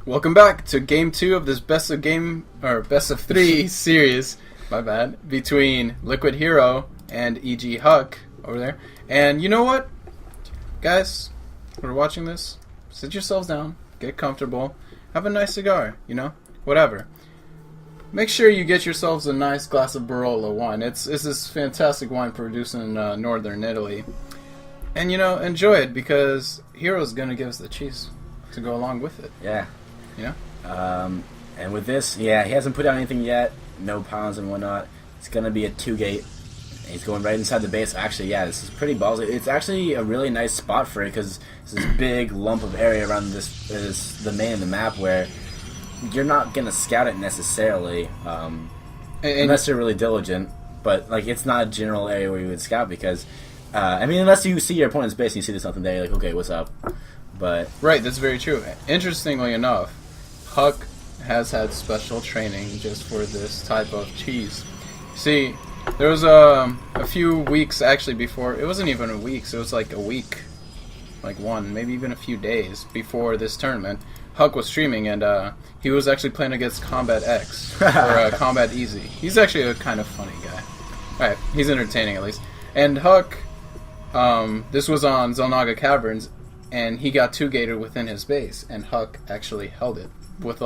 Welcome back to Game 2 of this best of 3 series, my bad, between Liquid'HerO and EG.HuK over there. And you know what? Guys, who are watching this, sit yourselves down, get comfortable, have a nice cigar, whatever. Make sure you get yourselves a nice glass of Barolo wine. It's this fantastic wine produced in northern Italy. And, enjoy it because Hero's going to give us the cheese to go along with it. Yeah. And with this, he hasn't put out anything yet. No pounds and whatnot. It's going to be a 2-gate. He's going right inside the base. Actually, this is pretty ballsy. It's actually a really nice spot for it because it's this big lump of area around this is the main of the map where you're not going to scout it necessarily unless you're really diligent. But it's not a general area where you would scout because, unless you see your opponent's base and you see there's something there, you're like, okay, what's up? But right, that's very true. Interestingly enough, HuK has had special training just for this type of cheese. See, there was a few weeks actually before, it wasn't even a week, so it was like a week, maybe even a few days before this tournament. HuK was streaming and he was actually playing against Combat X, or Combat Easy. He's actually a kind of funny guy. Alright, he's entertaining at least. And HuK, this was on Zelnaga Caverns, and he got 2-gated within his base, and HuK actually held it with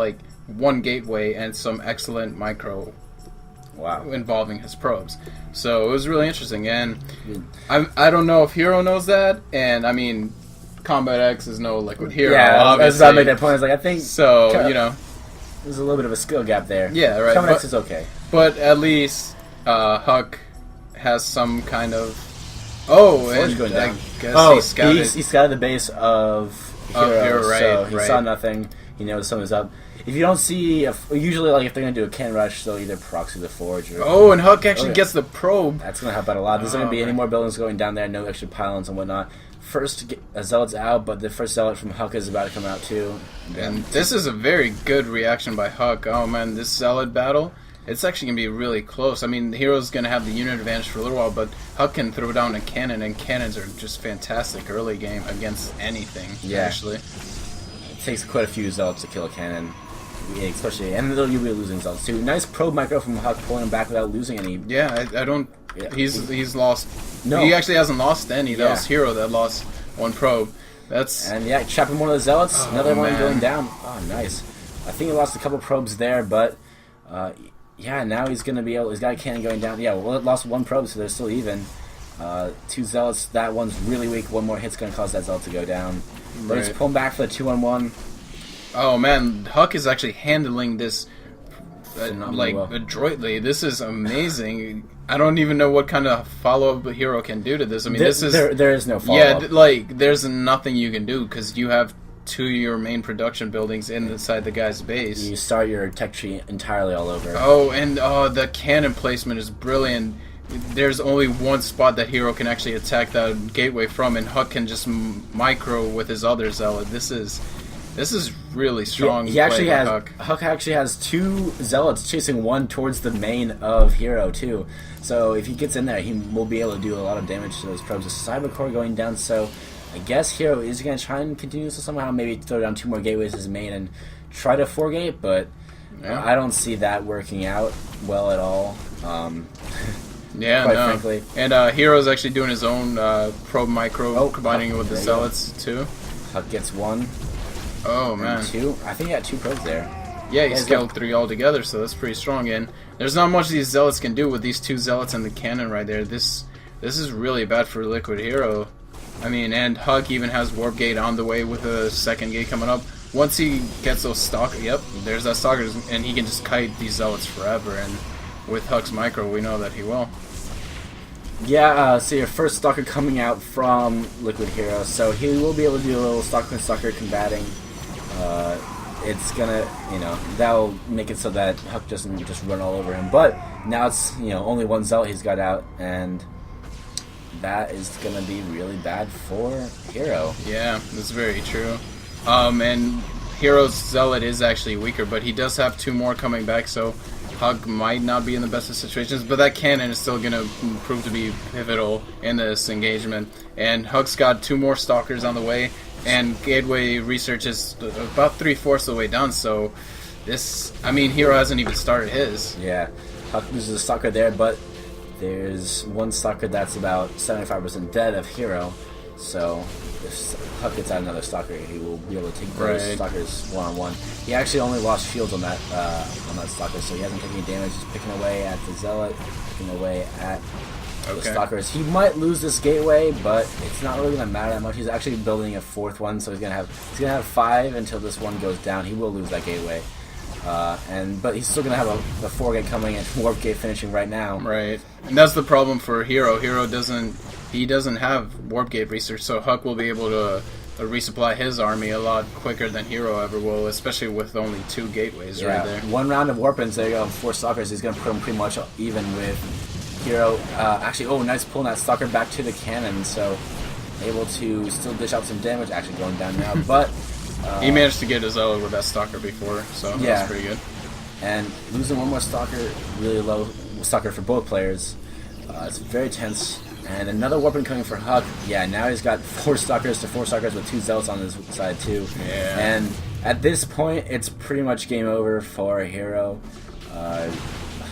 one gateway and some excellent micro involving his probes. So it was really interesting, and I don't know if Hero knows that, and Combat X is no Liquid'HerO. Yeah, obviously. That's what I made that point. I think so. There's a little bit of a skill gap there. Yeah, right. Combat X is okay, but at least HuK has some kind of. Oh, and going down. I guess he scouted the base of Hero, right, so he right. saw nothing. He knows something's up. If you don't see, usually if they're gonna do a can rush, they'll either proxy the forge or. Oh, and HuK actually gets the probe. That's gonna help out a lot. There's not gonna be any more buildings going down there. No extra pylons and whatnot. First zealot's out, but the first zealot from HuK is about to come out too. And this is a very good reaction by HuK. Oh man, this zealot battle. It's actually going to be really close. Hero's going to have the unit advantage for a little while, but HuK can throw down a cannon, and cannons are just fantastic early game against anything, actually. It takes quite a few zealots to kill a cannon, especially, and you'll be losing zealots too. Nice probe micro from HuK, pulling him back without losing any. Yeah, I don't... Yeah. He's lost... No. He actually hasn't lost any. That was Hero that lost one probe. That's... And chopping one of the zealots, another one going down. Oh, nice. I think he lost a couple probes there, but... now he's gonna be able. He's got a cannon going down. Yeah, well, it lost one probe, so they're still even. 2 zealots. That one's really weak. One more hit's gonna cause that zealot to go down. But he's pulling back for the 2-on-1. Oh man, HuK is actually handling this adroitly. This is amazing. I don't even know what kind of follow-up Hero can do to this. There is no follow-up. Yeah, there's nothing you can do because you have 2 of your main production buildings inside the guy's base. You start your tech tree entirely all over. Oh, and the cannon placement is brilliant. There's only one spot that Hero can actually attack that gateway from, and HuK can just micro with his other zealot. This is really strong. HuK actually has 2 zealots chasing one towards the main of Hero too. So if he gets in there, he will be able to do a lot of damage to those probes. A cyber core going down, so. I guess Hero is going to try and continue this somehow, maybe throw down 2 more gateways as main and try to 4-gate, but I don't see that working out well at all. Frankly. And Hero's actually doing his own probe micro, combining it with the zealots too. HuK gets 1. Oh man. 2. I think he had 2 probes there. Yeah, he scaled 3 altogether, so that's pretty strong. And there's not much these zealots can do with these 2 zealots and the cannon right there. This is really bad for Liquid'HerO. And HuK even has Warp Gate on the way with a 2nd gate coming up. Once he gets those stalkers, there's that stalkers, and he can just kite these zealots forever. And with HuK's micro, we know that he will. Yeah, so your first stalker coming out from Liquid'HerO, so he will be able to do a little stalker combating. It's gonna, that'll make it so that HuK doesn't just run all over him. But now it's, only 1 zealot he's got out, and that is going to be really bad for Hero. Yeah, that's very true. And Hero's zealot is actually weaker, but he does have 2 more coming back, so HuK might not be in the best of situations, but that cannon is still going to prove to be pivotal in this engagement. And HuK's got 2 more stalkers on the way. and gateway research is about 3/4 of the way done. So Hero hasn't even started his. Yeah, HuK loses a stalker there, but there's one stalker that's about 75% dead of Hero. So if HuK gets out another stalker, he will be able to take those stalkers one-on-one. He actually only lost shields on that stalker, so he hasn't taken any damage. He's picking away at the Zealot, picking away at the stalkers. He might lose this gateway, but it's not really gonna matter that much. He's actually building a 4th one, so he's gonna have 5 until this one goes down. He will lose that gateway. But he's still gonna have a 4 gate coming and warp gate finishing right now. Right, and that's the problem for Hero. Hero doesn't have warp gate research, so HuK will be able to resupply his army a lot quicker than Hero ever will, especially with only 2 gateways right there. 1 round of warp ins, there you go. 4 stalkers. He's gonna put him pretty much even with Hero. Nice pulling that stalker back to the cannon, so able to still dish out some damage. Actually going down now, but. He managed to get his Zealot with that stalker before, so that's pretty good. And losing one more stalker, really low stalker for both players. It's very tense. And another weapon coming for HuK. Yeah, now he's got 4 stalkers to 4 stalkers with 2 Zealots on his side too. Yeah. And at this point, it's pretty much game over for Hero.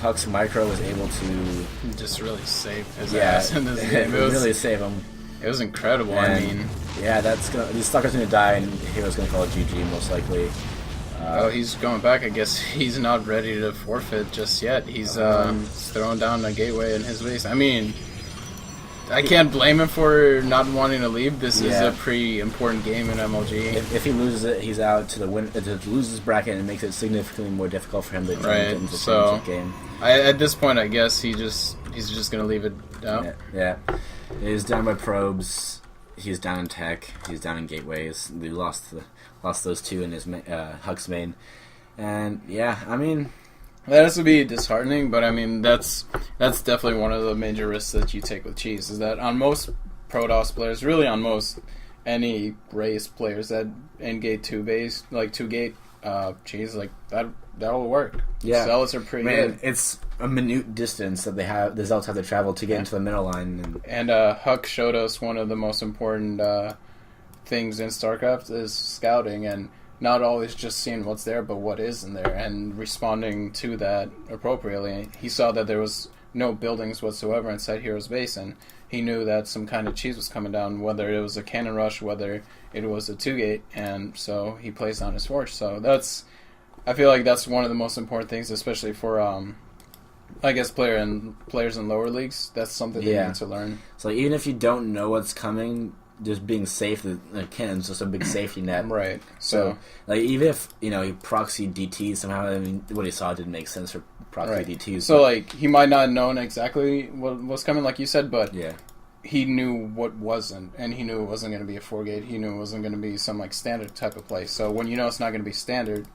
HuK's micro was able to just really save his ass in this game. Really save him. It was incredible. And these stalkers gonna die, and Hero's gonna call it GG most likely. He's going back. I guess he's not ready to forfeit just yet. He's throwing down a gateway in his base. I mean, I can't blame him for not wanting to leave. This is a pretty important game in MLG. If he loses it, he's out to lose his bracket, and it makes it significantly more difficult for him to try and get into the championship game. At this point, I guess he's just gonna leave it out. Yeah. He's down by probes. He's down in tech. He's down in gateways. We lost those 2 in his HuK's main, and I mean. That has to be disheartening, but I mean that's definitely one of the major risks that you take with Cheese. Is that on most Protoss players, really on most any race players that engage 2 gate Cheese, like that will work. Yeah, Zealots are pretty good. It's a minute distance that the Zealots have to travel to get into the middle line, and HuK showed us one of the most important things in StarCraft is scouting and. Not always just seeing what's there, but what is in there, and responding to that appropriately. He saw that there was no buildings whatsoever inside Hero's base, and he knew that some kind of cheese was coming down, whether it was a cannon rush, whether it was a 2-gate, and so he placed on his forge. So I feel like that's one of the most important things, especially for I guess players in lower leagues. That's something they need to learn. So even if you don't know what's coming, just being safe, the cannon's just a big safety net. Right. So even if, he proxied DT somehow, I mean, what he saw didn't make sense for proxy DTs. So, he might not have known exactly what was coming, like you said, but he knew what wasn't, and he knew it wasn't going to be a 4-gate. He knew it wasn't going to be some, standard type of play. So when you know it's not going to be standard,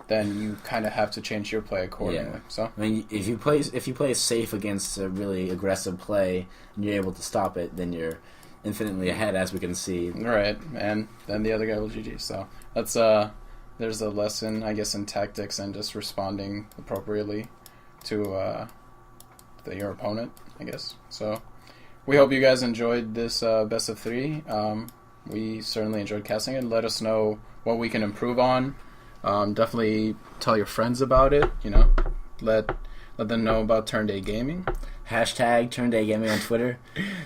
then you kind of have to change your play accordingly. Yeah. So I mean, if you play safe against a really aggressive play, and you're able to stop it, then you're infinitely ahead, as we can see. Right, and then the other guy will GG. So that's there's a lesson, I guess, in tactics and just responding appropriately to your opponent, I guess. So we hope you guys enjoyed this best of 3. We certainly enjoyed casting it. Let us know what we can improve on. Definitely tell your friends about it. Let them know about Turn Day Gaming. Hashtag Turn Day Gaming on Twitter.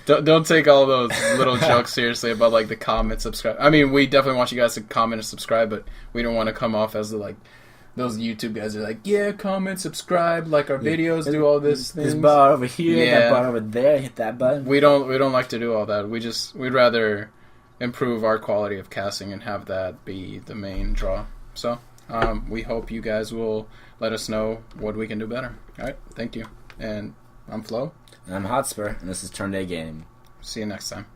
Don't take all those little jokes seriously about the comment, subscribe. I mean, we definitely want you guys to comment and subscribe, but we don't want to come off as those YouTube guys are comment, subscribe, like our videos, do all this things. This bar over here, that bar over there, hit that button. We don't like to do all that. We'd rather improve our quality of casting and have that be the main draw. So we hope you guys will let us know what we can do better. All right, thank you. And I'm Flo. And I'm hoTspur, and this is Turn Day Gaming. See you next time.